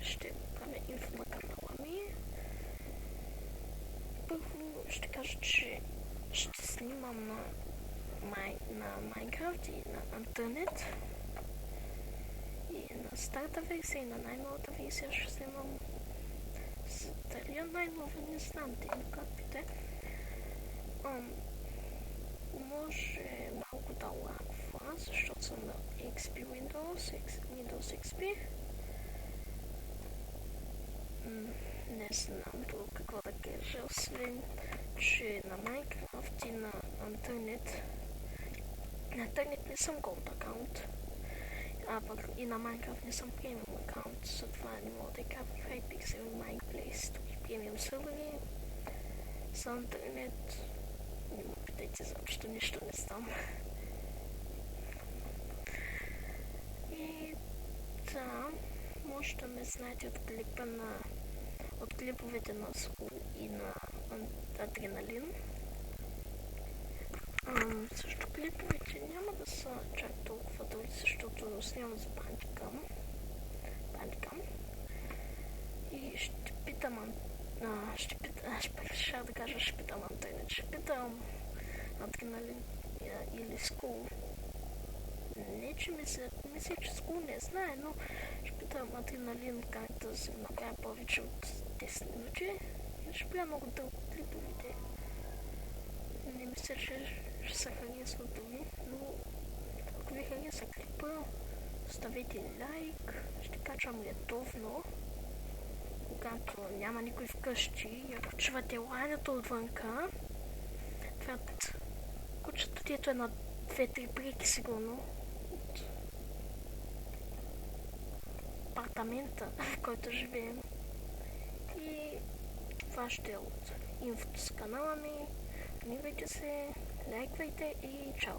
ще правя инфо на канала ми. Първо ще кажа, че ще снимам на Minecraft и на интернет. И на старата версия и на най-новата версия ще снимам. Дали най-нова не знам, както и да. Може малко да лагва, защото съм на XP Windows XP. Не знам тук какво да кажа, освен че на Minecraft и на интернет не съм Gold аккаунт, а пък и на Minecraft не съм Premium аккаунт, затова не мога да играм в Hypixel, Minecraft и Premium сервери. За интернет не ме питайте, защото нищо не знам. И да, може да ме знаете от клиповете на Скул и на Адреналин. Също клиповете няма да са чак толкова дълги, защото снимам с Bandicam. И ще питам Адреналин или Скул. Не, че мисля, че Скул не знае, но ще питам Адреналин как да се направя повече от 10 минути. Ще бъде много дълго клиповете. Не мисля, че ще се харесва дори, но ако ви хареса клипа, ставете лайк, ще качвам редовно, когато няма никой вкъщи и ако чувате лайната отвънка. Това е кучето, дето е на 2-3 брики сигурно от апартамента, в който живеем. И това ще е от инфото с канала ми. Абонирайте се, лайквайте и чао!